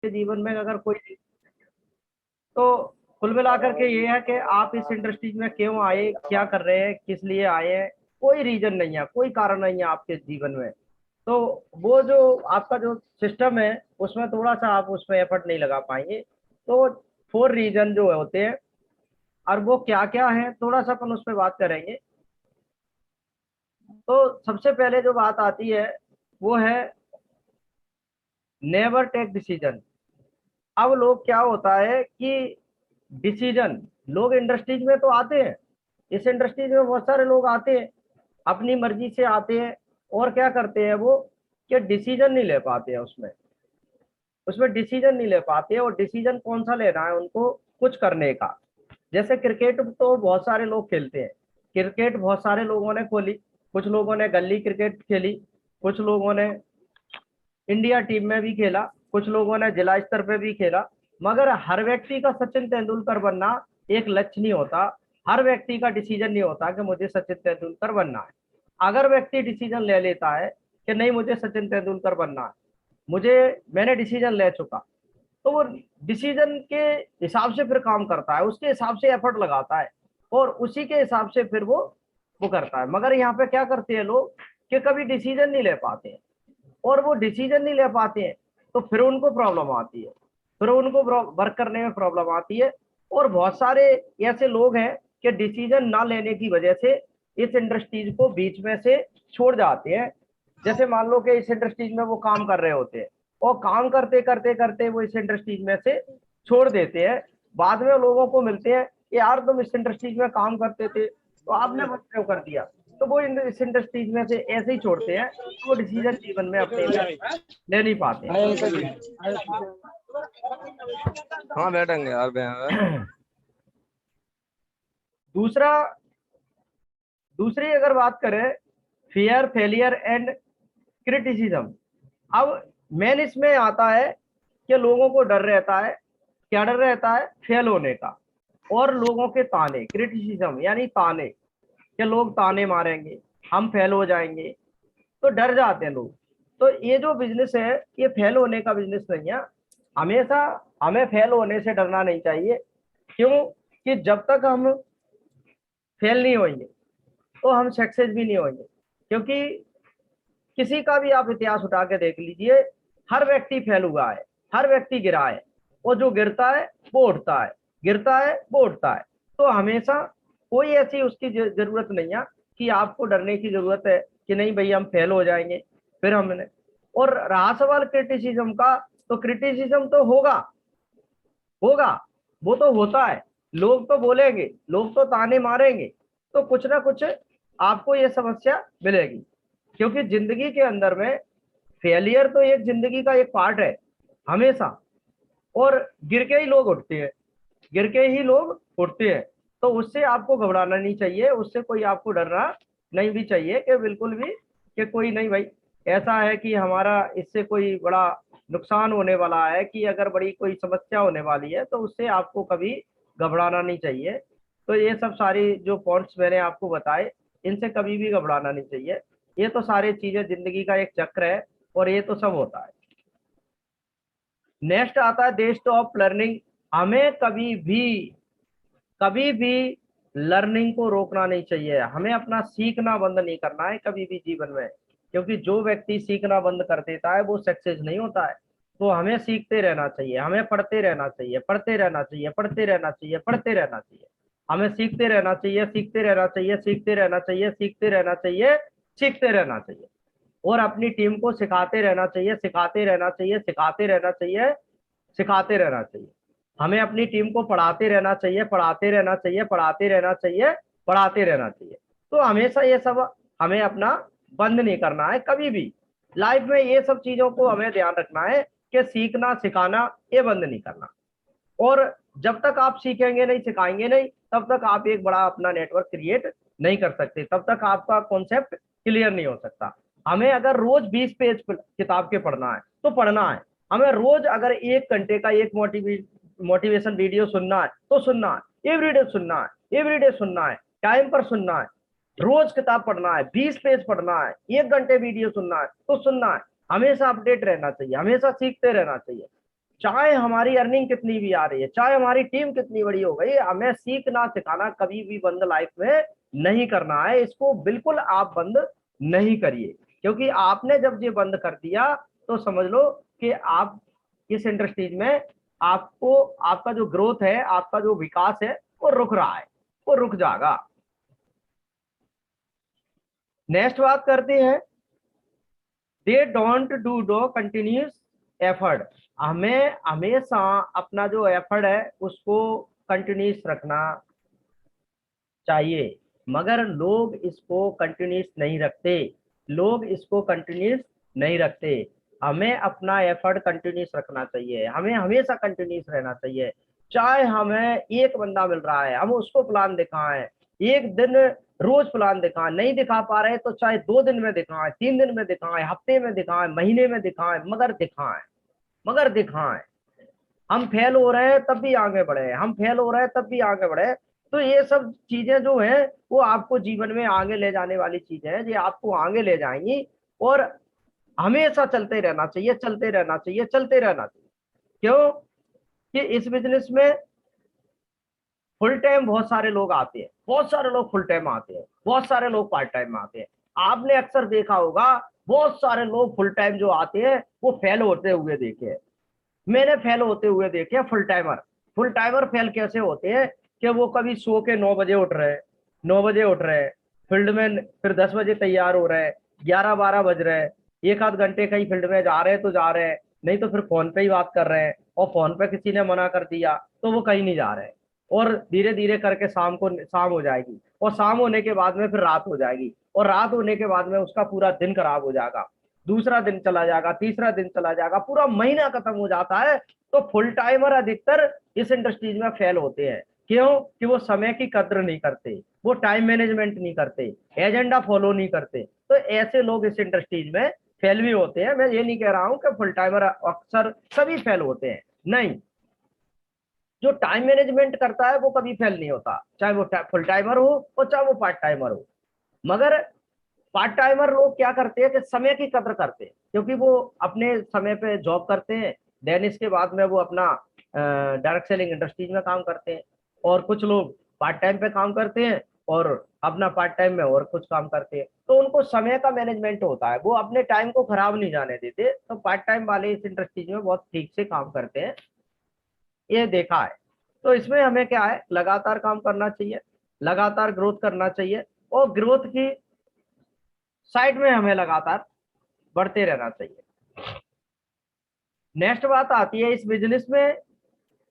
के जीवन में अगर कोई, तो कुल मिलाकर के ये है कि आप इस इंडस्ट्रीज में क्यों आए, क्या कर रहे हैं, किस लिए आए हैं। कोई रीजन नहीं है, कोई कारण नहीं है आपके जीवन में। तो वो जो आपका जो सिस्टम है उसमें थोड़ा सा आप उसमें एफर्ट नहीं लगा पाएंगे। तो 4 रीजन जो होते हैं, और वो क्या क्या है थोड़ा सा अपन उस पर बात करेंगे। तो सबसे पहले जो बात आती है वो है नेवर टेक डिसीजन। अब लोग क्या होता है कि डिसीजन, लोग इंडस्ट्रीज में तो आते हैं, इस इंडस्ट्रीज में बहुत सारे लोग आते हैं, अपनी मर्जी से आते हैं, और क्या करते हैं वो कि डिसीजन नहीं ले पाते हैं उसमें, उसमें डिसीजन नहीं ले पाते हैं। और डिसीजन कौन सा लेना है उनको, कुछ करने का। जैसे क्रिकेट तो बहुत सारे लोग खेलते हैं, क्रिकेट बहुत सारे लोगों ने खोली, कुछ लोगों ने गली क्रिकेट खेली, कुछ लोगों ने इंडिया टीम में भी खेला, कुछ लोगों ने जिला स्तर पे भी खेला। मगर हर व्यक्ति का सचिन तेंदुलकर बनना एक लक्ष्य नहीं होता। हर व्यक्ति का डिसीजन नहीं होता कि मुझे सचिन तेंदुलकर बनना है। अगर व्यक्ति डिसीजन ले लेता है कि नहीं मुझे सचिन तेंदुलकर बनना है, मुझे, मैंने डिसीजन ले चुका, तो वो डिसीजन के हिसाब से फिर काम करता है, उसके हिसाब से एफर्ट लगाता है, और उसी के हिसाब से फिर वो करता है। मगर यहाँ पे क्या करते हैं लोग कि कभी डिसीजन नहीं ले पाते हैं, और वो डिसीजन नहीं ले पाते हैं, तो फिर उनको प्रॉब्लम आती है, फिर उनको वर्क करने में प्रॉब्लम आती है। और बहुत सारे ऐसे लोग हैं कि डिसीजन ना लेने की वजह से इस इंडस्ट्रीज को बीच में से छोड़ जाते हैं। जैसे मान लो कि इस इंडस्ट्रीज में वो काम कर रहे होते हैं, और काम करते करते करते वो इस इंडस्ट्रीज में से छोड़ देते हैं। बाद में लोगों को मिलते हैं कि यार तुम इस इंडस्ट्रीज में काम करते थे, तो आपने बंद क्यों कर दिया। तो वो इस इंडस्ट्रीज में से ऐसे ही छोड़ते हैं, तो वो डिसीजन जीवन में अपने में ले नहीं पाते हाँ बैठेंगे यार हैं। दूसरा, दूसरी अगर बात करें, फियर फेलियर एंड क्रिटिसिज्म। अब मेन इसमें आता है कि लोगों को डर रहता है, क्या डर रहता है, फेल होने का, और लोगों के ताने, क्रिटिसिज्म यानी ताने, कि लोग ताने मारेंगे, हम फेल हो जाएंगे, तो डर जाते हैं लोग। तो ये जो बिजनेस है ये फेल होने का बिजनेस नहीं है। हमेशा हमें फेल होने से डरना नहीं चाहिए। क्यों? कि जब तक हम फेल नहीं होंगे तो हम सक्सेस भी नहीं होंगे। क्योंकि किसी का भी आप इतिहास उठा के देख लीजिए, हर व्यक्ति फेल हुआ है, हर व्यक्ति गिरा है, और जो गिरता है वो उठता है, गिरता है वो उठता है। तो हमेशा कोई ऐसी उसकी जरूरत नहीं है कि आपको डरने की जरूरत है कि नहीं भाई हम फेल हो जाएंगे फिर हमने। और रहा सवाल क्रिटिसिज्म का, तो क्रिटिसिज्म तो होगा, होगा, वो तो होता है। लोग तो बोलेंगे, लोग तो ताने मारेंगे, तो कुछ ना कुछ आपको ये समस्या मिलेगी। क्योंकि जिंदगी के अंदर में फेलियर तो एक जिंदगी का एक पार्ट है हमेशा। और गिर के ही लोग उठते हैं, गिर के ही लोग उठते हैं। तो उससे आपको घबराना नहीं चाहिए, उससे कोई आपको डरना नहीं भी चाहिए कि बिल्कुल भी, कि कोई नहीं भाई ऐसा है कि हमारा इससे कोई बड़ा नुकसान होने वाला है, कि अगर बड़ी कोई समस्या होने वाली है, तो उससे आपको कभी घबराना नहीं चाहिए। तो ये सब सारी जो पॉइंट्स मैंने आपको बताए, इनसे कभी भी घबराना नहीं चाहिए। ये तो सारी चीजें जिंदगी का एक चक्र है, और ये तो सब होता है। नेक्स्ट आता है दे स्टॉप लर्निंग। हमें कभी भी लर्निंग को रोकना नहीं चाहिए, हमें अपना सीखना बंद नहीं करना है कभी भी जीवन में। क्योंकि जो व्यक्ति सीखना बंद कर देता है वो सक्सेस नहीं होता है। तो हमें सीखते रहना चाहिए, हमें पढ़ते रहना चाहिए, पढ़ते रहना चाहिए, पढ़ते रहना चाहिए, पढ़ते रहना चाहिए। हमें सीखते रहना चाहिए, सीखते रहना चाहिए, सीखते रहना चाहिए, सीखते रहना चाहिए, सीखते रहना चाहिए। और अपनी टीम को सिखाते रहना चाहिए, सिखाते रहना चाहिए, सिखाते रहना चाहिए, सिखाते रहना चाहिए। हमें अपनी टीम को पढ़ाते रहना चाहिए, पढ़ाते रहना चाहिए, पढ़ाते रहना चाहिए, पढ़ाते रहना चाहिए। तो हमेशा ये सब हमें अपना बंद नहीं करना है कभी भी। लाइफ में ये सब चीजों को हमें ध्यान रखना है कि सीखना सिखाना ये बंद नहीं करना। और जब तक आप सीखेंगे नहीं, सिखाएंगे नहीं, तब तक आप एक बड़ा अपना नेटवर्क क्रिएट नहीं कर सकते, तब तक आपका कॉन्सेप्ट क्लियर नहीं हो सकता। हमें अगर रोज 20 पेज किताब के पढ़ना है तो पढ़ना है। हमें रोज अगर 1 घंटे का एक मोटिवेशन वीडियो सुनना है तो सुनना है, एवरीडे सुनना है, एवरीडे सुनना है, टाइम पर सुनना है। रोज किताब पढ़ना है, 20 पेज पढ़ना है, 1 घंटे वीडियो सुनना है तो सुनना है। हमेशा अपडेट रहना चाहिए, हमेशा सीखते रहना चाहिए। चाहे हमारी अर्निंग कितनी भी आ रही है, चाहे हमारी टीम कितनी बड़ी हो गई, हमें सीखना सिखाना कभी भी बंद लाइफ में नहीं करना है। इसको बिल्कुल आप बंद नहीं करिए, क्योंकि आपने जब ये बंद कर दिया तो समझ लो कि आप इस इंडस्ट्रीज में आपको, आपका जो ग्रोथ है, आपका जो विकास है वो रुक रहा है, वो रुक जाएगा। नेक्स्ट बात करते हैं, दे डोंट डू दो कंटिन्यूस एफर्ट। हमें हमेशा अपना जो एफर्ट है उसको कंटिन्यूस रखना चाहिए, मगर लोग इसको कंटिन्यूस नहीं रखते, लोग इसको कंटिन्यूस नहीं रखते। हमें अपना एफर्ट कंटिन्यूस रखना चाहिए, हमें हमेशा कंटिन्यूस रहना चाहिए। चाहे हमें एक बंदा मिल रहा है, हम उसको प्लान दिखाएं, एक दिन रोज प्लान दिखाएं, नहीं दिखा पा रहे तो चाहे 2 दिन में दिखाएं, 3 दिन में दिखाएं, हफ्ते में दिखाएं, महीने में दिखाएं, मगर दिखाएं, मगर दिखाएं। हम फेल हो रहे हैं तब भी आगे बढ़े, हम फेल हो रहे हैं तब भी आगे बढ़े। तो ये सब चीजें जो है वो आपको जीवन में आगे ले जाने वाली चीजें हैं, ये आपको आगे ले जाएंगी। और हमेशा चलते रहना चाहिए, चलते रहना चाहिए, चलते रहना चाहिए। क्यों कि इस बिजनेस में फुल टाइम बहुत सारे लोग आते हैं, बहुत सारे लोग फुल टाइम आते हैं, बहुत सारे लोग पार्ट टाइम में आते हैं। आपने अक्सर देखा होगा बहुत सारे लोग फुल टाइम जो आते हैं वो फेल होते हुए देखे हैं। मैंने फेल होते हुए देखे full timer. Full timer fail कैसे होते हैं कि वो कभी सो के 9 बजे उठ रहे हैं, 9 बजे उठ रहे हैं फील्ड में, फिर 10 बजे तैयार हो रहे हैं, 11-12 बज रहे हैं, एक आध घंटे कहीं फील्ड में जा रहे हैं तो जा रहे हैं, नहीं तो फिर फोन पे ही बात कर रहे हैं, और फोन पे किसी ने मना कर दिया तो वो कहीं नहीं जा रहे हैं। और धीरे धीरे करके शाम हो जाएगी, और शाम होने के बाद में फिर रात हो जाएगी, और रात होने के बाद में उसका पूरा दिन खराब हो जाएगा, दूसरा दिन चला जाएगा, तीसरा दिन चला जाएगा, पूरा महीना खत्म हो जाता है। तो फुल टाइमर अधिकतर इस इंडस्ट्रीज में फेल होते हैं। क्यों कि वो समय की कद्र नहीं करते, वो टाइम मैनेजमेंट नहीं करते, एजेंडा फॉलो नहीं करते। तो ऐसे लोग इस इंडस्ट्रीज में फेल भी होते हैं। मैं ये नहीं कह रहा हूं कि फुल टाइमर अक्सर सभी फेल होते हैं, नहीं। जो टाइम मैनेजमेंट करता है वो कभी फेल नहीं होता, चाहे वो फुल टाइमर हो और चाहे वो पार्ट टाइमर हो। मगर पार्ट टाइमर लोग क्या करते हैं कि समय की कदर करते हैं, क्योंकि वो अपने समय पे जॉब करते हैं, देन इसके बाद में वो अपना डायरेक्ट सेलिंग इंडस्ट्रीज में काम करते हैं। और कुछ लोग पार्ट टाइम पे काम करते हैं और अपना पार्ट टाइम में और कुछ काम करते हैं, तो उनको समय का मैनेजमेंट होता है, वो अपने टाइम को खराब नहीं जाने देते। तो पार्ट टाइम वाले इस इंडस्ट्रीज में बहुत ठीक से काम करते हैं, ये देखा है। तो इसमें हमें क्या है, लगातार काम करना चाहिए, लगातार ग्रोथ करना चाहिए, और ग्रोथ की साइड में हमें लगातार बढ़ते रहना चाहिए। नेक्स्ट बात आती है इस बिजनेस में,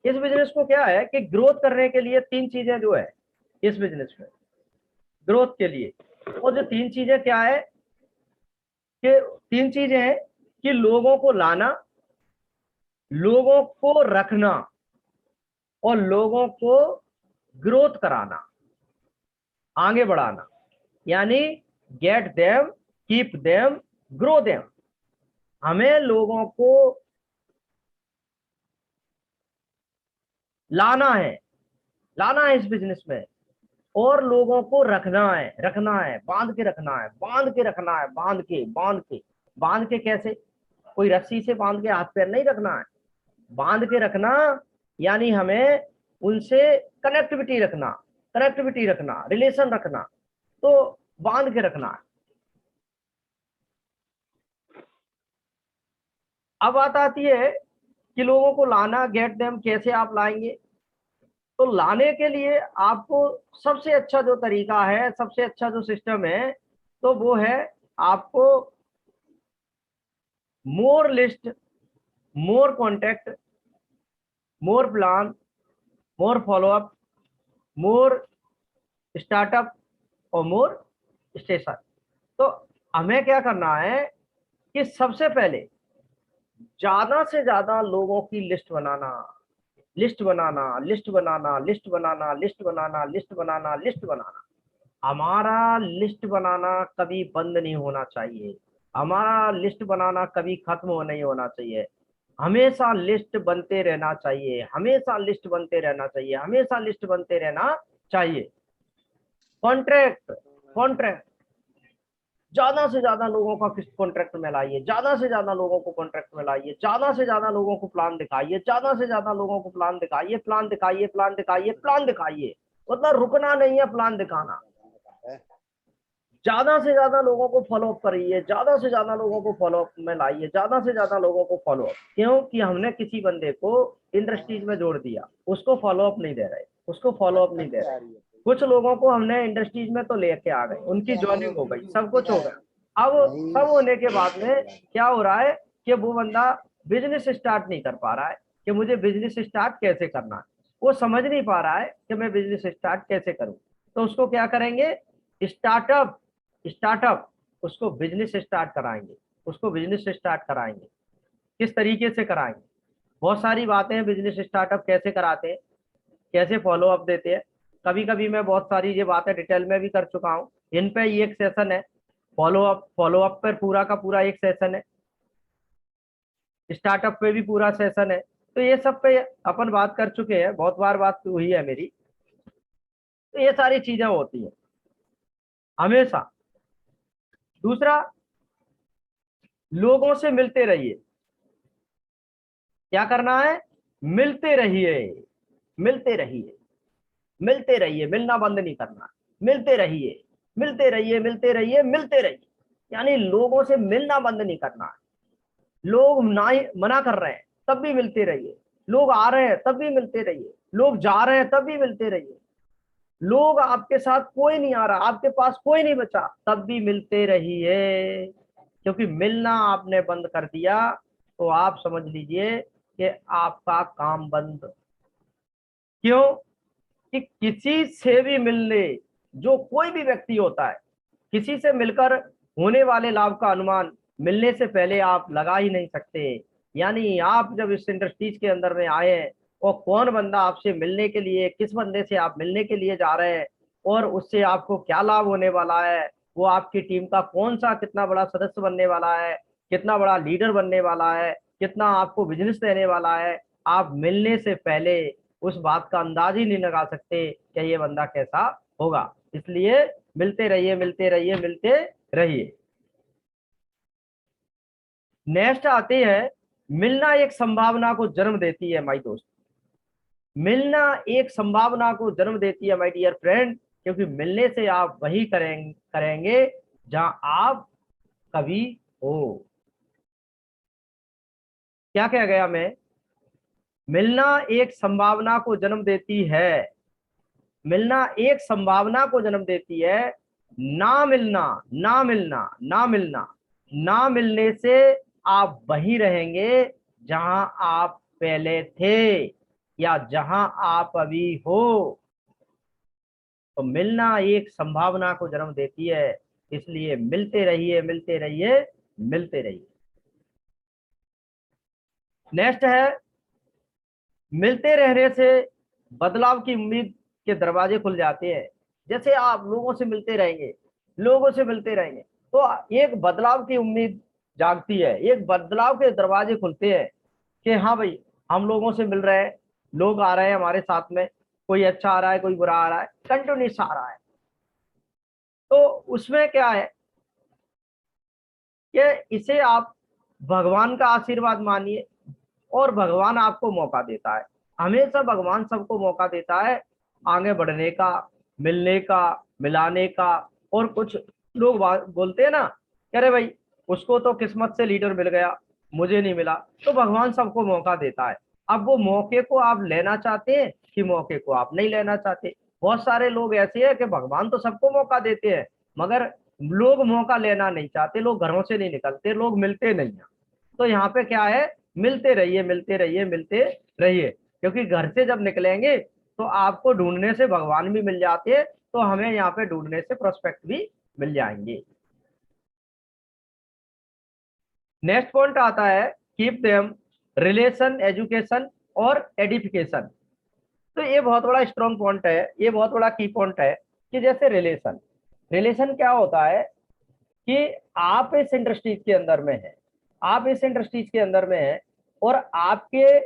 इस बिजनेस को क्या है कि ग्रोथ करने के लिए 3 चीजें जो है इस बिजनेस में ग्रोथ के लिए, और जो 3 चीजें क्या है कि 3 चीजें हैं कि लोगों को लाना, लोगों को रखना, और लोगों को ग्रोथ कराना, आगे बढ़ाना। यानी get them, keep them, grow them. हमें लोगों को लाना है, लाना है इस बिजनेस में, और लोगों को रखना है, रखना है, बांध के रखना है, बांध के रखना है, बांध के, बांध के। बांध के कैसे, कोई रस्सी से बांध के हाथ पैर नहीं रखना है, बांध के रखना यानी हमें उनसे कनेक्टिविटी रखना, कनेक्टिविटी रखना, रिलेशन रखना, तो बांध के रखना है। अब बात आती है कि लोगों को लाना, गेट देम, कैसे आप लाएंगे। तो लाने के लिए आपको सबसे अच्छा जो तरीका है, सबसे अच्छा जो सिस्टम है, तो वो है आपको मोर लिस्ट, मोर कॉन्टेक्ट, मोर प्लान, मोर फॉलोअप, मोर स्टार्टअप, और मोर स्टेशन। तो हमें क्या करना है कि सबसे पहले ज्यादा से ज्यादा लोगों की लिस्ट बनाना, लिस्ट बनाना, लिस्ट बनाना, लिस्ट बनाना, लिस्ट बनाना, लिस्ट बनाना, लिस्ट बनाना। हमारा लिस्ट बनाना कभी बंद नहीं होना चाहिए, हमारा लिस्ट बनाना कभी खत्म नहीं होना चाहिए। हमेशा लिस्ट बनते रहना चाहिए, हमेशा लिस्ट बनते रहना चाहिए, हमेशा लिस्ट बनते रहना चाहिए। कॉन्ट्रैक्ट, कॉन्ट्रैक्ट, ज्यादा से ज्यादा लोगों का किस कॉन्ट्रैक्ट में लाइए, ज्यादा से ज्यादा लोगों को कॉन्ट्रैक्ट में लाइए, ज्यादा से ज्यादा लोगों को प्लान दिखाइए, ज्यादा से ज्यादा लोगों को प्लान दिखाइए, प्लान दिखाइए, प्लान दिखाइए, प्लान दिखाइए। मतलब रुकना नहीं है प्लान दिखाना। ज्यादा से ज्यादा लोगों को फॉलो अप करिए, ज्यादा से ज्यादा लोगों को फॉलो अप में लाइए, ज्यादा से ज्यादा लोगों को फॉलो अप। क्यों कि हमने किसी बंदे को इंडस्ट्रीज में जोड़ दिया, उसको फॉलो अप नहीं दे रहे, उसको फॉलो अप नहीं दे रहे। कुछ लोगों को हमने इंडस्ट्रीज में तो लेके आ गए, उनकी ज्वाइनिंग हो गई, सब कुछ हो गया। अब सब होने के बाद में क्या हो रहा है कि वो बंदा बिजनेस स्टार्ट नहीं कर पा रहा है कि मुझे बिजनेस स्टार्ट कैसे करना है। वो समझ नहीं पा रहा है कि मैं बिजनेस स्टार्ट कैसे करूं। तो उसको क्या करेंगे, स्टार्टअप, स्टार्टअप उसको बिजनेस स्टार्ट कराएंगे, उसको बिजनेस स्टार्ट कराएंगे। किस तरीके से कराएंगे, बहुत सारी बातें हैं। बिजनेस स्टार्टअप कैसे कराते हैं, कैसे फॉलो अप देते हैं, कभी कभी मैं बहुत सारी ये बातें डिटेल में भी कर चुका हूँ। इन पे ये एक सेशन है, फॉलो अप पर पूरा का पूरा एक सेशन है, स्टार्टअप पे भी पूरा सेशन है। तो ये सब पे अपन बात कर चुके हैं, बहुत बार बात हुई है मेरी। तो ये सारी चीजें होती हैं हमेशा। दूसरा, लोगों से मिलते रहिए। क्या करना है, मिलते रहिए, मिलते रहिए, मिलते रहिए, मिलना बंद नहीं करना। मिलते रहिए, मिलते रहिए, मिलते रहिए, मिलते रहिए। यानी लोगों से मिलना बंद नहीं करना है। लोग ना मना कर रहे हैं तब भी मिलते रहिए, लोग आ रहे हैं तब भी मिलते रहिए, लोग जा रहे हैं तब भी मिलते रहिए, लोग आपके साथ कोई नहीं आ रहा, आपके पास कोई नहीं बचा, तब भी मिलते रहिए। क्योंकि मिलना आपने बंद कर दिया तो आप समझ लीजिए कि आपका काम बंद। क्यों कि किसी से भी मिलने, जो कोई भी व्यक्ति होता है, किसी से मिलकर होने वाले लाभ का अनुमान मिलने से पहले आप लगा ही नहीं सकते। यानी आप जब इस इंडस्ट्रीज के अंदर में आए हैं और कौन बंदा आपसे मिलने के लिए, किस बंदे से आप मिलने के लिए जा रहे हैं और उससे आपको क्या लाभ होने वाला है, वो आपकी टीम का कौन सा कितना बड़ा सदस्य बनने वाला है, कितना बड़ा लीडर बनने वाला है, कितना आपको बिजनेस देने वाला है, आप मिलने से पहले उस बात का अंदाज ही नहीं लगा सकते कि ये बंदा कैसा होगा। इसलिए मिलते रहिए, मिलते रहिए, मिलते रहिए। नेक्स्ट आते हैं, मिलना एक संभावना को जन्म देती है माय दोस्त। मिलना एक संभावना को जन्म देती है माय डियर फ्रेंड। क्योंकि मिलने से आप वही करेंगे जहां आप कभी हो। क्या कह गया मैं, मिलना एक संभावना को जन्म देती है, मिलना एक संभावना को जन्म देती है। ना मिलना, ना मिलना, ना मिलना, ना मिलने से आप वहीं रहेंगे जहां आप पहले थे या जहां आप अभी हो। तो मिलना एक संभावना को जन्म देती है, इसलिए मिलते रहिए, मिलते रहिए, मिलते रहिए। नेक्स्ट है, मिलते रहने से बदलाव की उम्मीद के दरवाजे खुल जाते हैं। जैसे आप लोगों से मिलते रहेंगे, लोगों से मिलते रहेंगे, तो एक बदलाव की उम्मीद जागती है, एक बदलाव के दरवाजे खुलते हैं कि हाँ भाई, हम लोगों से मिल रहे हैं, लोग आ रहे हैं हमारे साथ में, कोई अच्छा आ रहा है, कोई बुरा आ रहा है, कंटिन्यूस आ रहा है। तो उसमें क्या है कि इसे आप भगवान का आशीर्वाद मानिए और भगवान आपको मौका देता है। हमेशा भगवान सबको मौका देता है आगे बढ़ने का, मिलने का, मिलाने का। और कुछ लोग बोलते हैं ना कि अरे भाई, उसको तो किस्मत से लीडर मिल गया, मुझे नहीं मिला। तो भगवान सबको मौका देता है। अब वो मौके को आप लेना चाहते हैं कि मौके को आप नहीं लेना चाहते। बहुत सारे लोग ऐसे हैं कि भगवान तो सबको मौका देते हैं, मगर लोग मौका लेना नहीं चाहते, लोग घरों से नहीं निकलते, लोग मिलते नहीं हैं। तो यहाँ पे क्या है, मिलते रहिए, मिलते रहिए, मिलते रहिए। क्योंकि घर से जब निकलेंगे तो आपको ढूंढने से भगवान भी मिल जाते हैं, तो हमें यहाँ पे ढूंढने से प्रोस्पेक्ट भी मिल जाएंगे। नेक्स्ट पॉइंट आता है, कीप देम रिलेशन, एजुकेशन और एडिफिकेशन। तो ये बहुत बड़ा स्ट्रॉन्ग पॉइंट है, ये बहुत बड़ा की पॉइंट है कि जैसे रिलेशन, रिलेशन क्या होता है कि आप इस इंडस्ट्रीज के अंदर में है, आप इस इंडस्ट्रीज के अंदर में है और आपके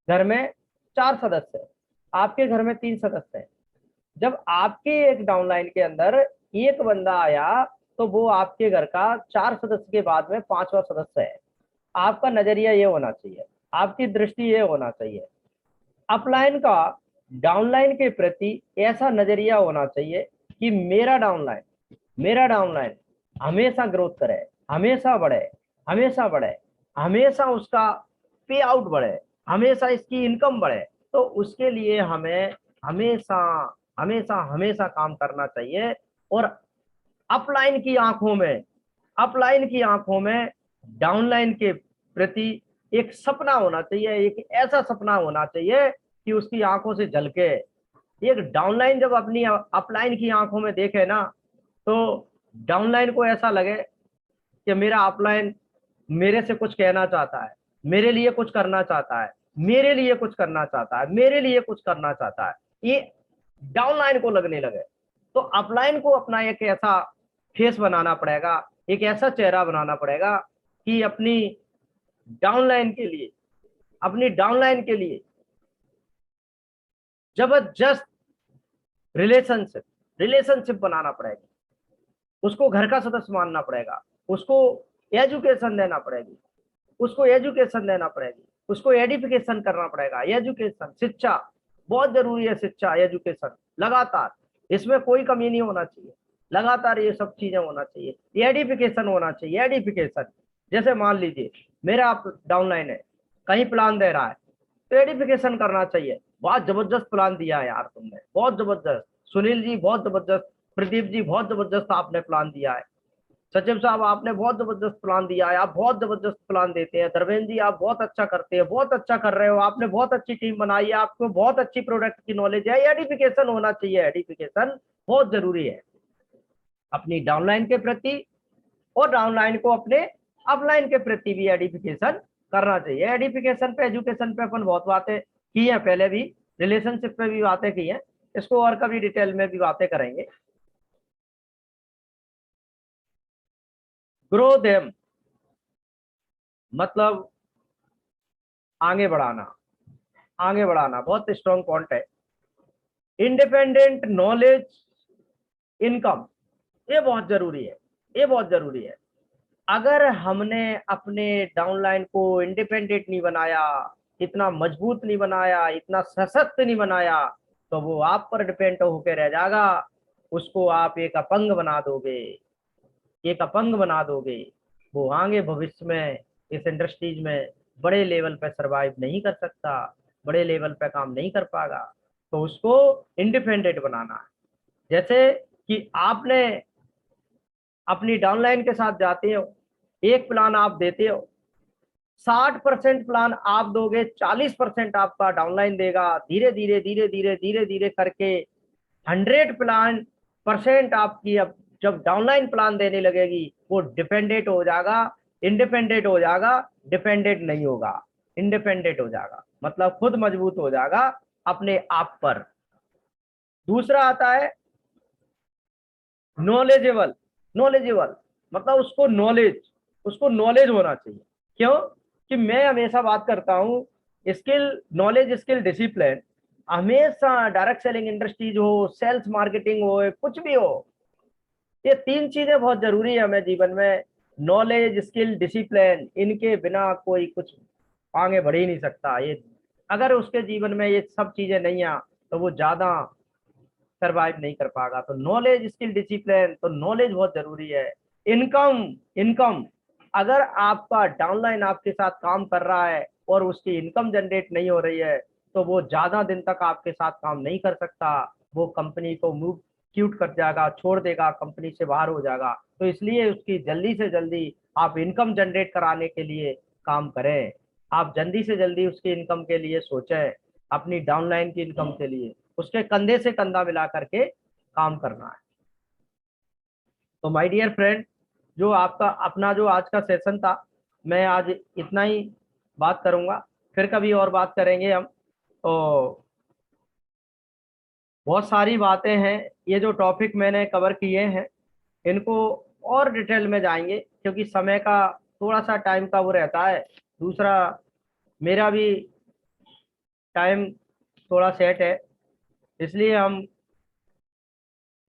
घर में 4 सदस्य हैं, आपके घर में 3 सदस्य हैं। जब आपके एक डाउनलाइन के अंदर एक बंदा आया तो वो आपके घर का 4 सदस्य के बाद में 5वां सदस्य है। आपका नजरिया ये होना चाहिए, आपकी दृष्टि ये होना चाहिए, अपलाइन का डाउनलाइन के प्रति ऐसा नजरिया होना चाहिए कि मेरा डाउनलाइन हमेशा ग्रोथ करे, हमेशा बढ़े, हमेशा बढ़े, हमेशा उसका पे आउट बढ़े, हमेशा इसकी इनकम बढ़े। तो उसके लिए हमें हमेशा हमेशा हमेशा काम करना चाहिए। और अपलाइन की आंखों में डाउनलाइन के प्रति एक सपना होना चाहिए, एक ऐसा सपना होना चाहिए कि उसकी आंखों से झलके। एक डाउनलाइन जब अपनी अपलाइन की आंखों में देखे ना, तो डाउनलाइन को ऐसा लगे कि मेरा अपलाइन मेरे से कुछ कहना चाहता है, मेरे लिए कुछ करना चाहता है, मेरे लिए कुछ करना चाहता है, मेरे लिए कुछ करना चाहता है, ये डाउनलाइन को लगने लगे। तो अपलाइन को अपना एक ऐसा फेस बनाना पड़ेगा, एक ऐसा चेहरा बनाना पड़ेगा कि अपनी डाउनलाइन के लिए जबरदस्त रिलेशनशिप बनाना पड़ेगा। उसको घर का सदस्य मानना पड़ेगा, उसको एजुकेशन देना पड़ेगी, उसको एडिफिकेशन करना पड़ेगा। एजुकेशन, शिक्षा बहुत जरूरी है, शिक्षा एजुकेशन लगातार, इसमें कोई कमी नहीं होना चाहिए, लगातार ये सब चीजें होना चाहिए। एडिफिकेशन होना चाहिए, एडिफिकेशन। जैसे मान लीजिए मेरा आप डाउनलाइन है, कहीं प्लान दे रहा है, तो एडिफिकेशन करना चाहिए। बहुत जबरदस्त प्लान दिया है यार तुमने, बहुत जबरदस्त सुनील जी, बहुत जबरदस्त प्रदीप जी, बहुत जबरदस्त आपने प्लान दिया है। सचिव साहब आपने बहुत जबरदस्त प्लान दिया है, आप बहुत जबरदस्त प्लान देते हैं। धर्मेंद्र जी आप बहुत अच्छा करते हैं, बहुत अच्छा कर रहे हो, आपने बहुत अच्छी टीम बनाई है, आपको बहुत अच्छी प्रोडक्ट की नॉलेज है। एडिफिकेशन होना चाहिए, एडिफिकेशन बहुत जरूरी है अपनी डाउनलाइन के प्रति, और डाउनलाइन को अपने अपलाइन के प्रति भी एडिफिकेशन करना चाहिए। एडिफिकेशन पे, एजुकेशन पे अपन बहुत बातें की हैं पहले भी, रिलेशनशिप पे भी बातें की हैं, इसको और कभी डिटेल में भी बातें करेंगे। ग्रो देम मतलब आगे बढ़ाना बहुत स्ट्रॉन्ग पॉइंट है। इंडिपेंडेंट नॉलेज, इनकम, ये बहुत जरूरी है, ये बहुत जरूरी है। अगर हमने अपने डाउनलाइन को इंडिपेंडेंट नहीं बनाया, इतना मजबूत नहीं बनाया, इतना सशक्त नहीं बनाया, तो वो आप पर डिपेंड होकर रह जाएगा। उसको आप एक अपंग बना दोगे, एक अपंग बना दोगे। वो आगे भविष्य में इस इंडस्ट्रीज में बड़े लेवल पे सरवाइव नहीं कर सकता, बड़े लेवल पे काम नहीं कर पाएगा। तो उसको इंडिपेंडेंट बनाना है। जैसे कि आपने अपनी डाउनलाइन के साथ जाते हो, एक प्लान आप देते हो, 60% प्लान आप दोगे, 40% आपका डाउनलाइन देगा। धीरे धीरे धीरे धीरे धीरे धीरे करके 100% आपकी अब जब डाउनलाइन प्लान देने लगेगी, वो डिपेंडेंट हो जाएगा, इंडिपेंडेंट हो जाएगा, डिपेंडेंट नहीं होगा, इंडिपेंडेंट हो जाएगा, मतलब खुद मजबूत हो जाएगा अपने आप पर। दूसरा आता है नॉलेजेबल। नॉलेजेबल मतलब उसको नॉलेज होना चाहिए। क्यों? कि मैं हमेशा बात करता हूँ, स्किल, नॉलेज, स्किल, डिसिप्लिन। हमेशा डायरेक्ट सेलिंग इंडस्ट्रीज हो, सेल्स मार्केटिंग हो, कुछ भी हो, ये 3 चीजें बहुत जरूरी है हमें जीवन में। नॉलेज, स्किल, डिसिप्लिन, इनके बिना कोई कुछ आगे बढ़ ही नहीं सकता। ये अगर उसके जीवन में ये सब चीजें नहीं आ, तो वो ज्यादा सरवाइव नहीं कर पाएगा। तो नॉलेज, स्किल, डिसिप्लिन, तो नॉलेज बहुत जरूरी है। इनकम, इनकम, अगर आपका डाउनलाइन आपके साथ काम कर रहा है और उसकी इनकम जनरेट नहीं हो रही है, तो वो ज्यादा दिन तक आपके साथ काम नहीं कर सकता। वो कंपनी को मूव क्यूट कर जाएगा, छोड़ देगा, कंपनी से बाहर हो जाएगा। तो इसलिए उसकी जल्दी से जल्दी आप इनकम जनरेट कराने के लिए काम करें। आप जल्दी से जल्दी उसकी इनकम के लिए सोचें, अपनी डाउनलाइन की इनकम के लिए उसके कंधे से कंधा मिला करके काम करना है। तो माय डियर फ्रेंड, जो आपका अपना जो आज का सेशन था, मैं आज इतना ही बात करूंगा, फिर कभी और बात करेंगे हम। तो बहुत सारी बातें हैं, ये जो टॉपिक मैंने कवर किए हैं, इनको और डिटेल में जाएंगे, क्योंकि समय का थोड़ा सा टाइम का वो रहता है। दूसरा, मेरा भी टाइम थोड़ा सेट है, इसलिए हम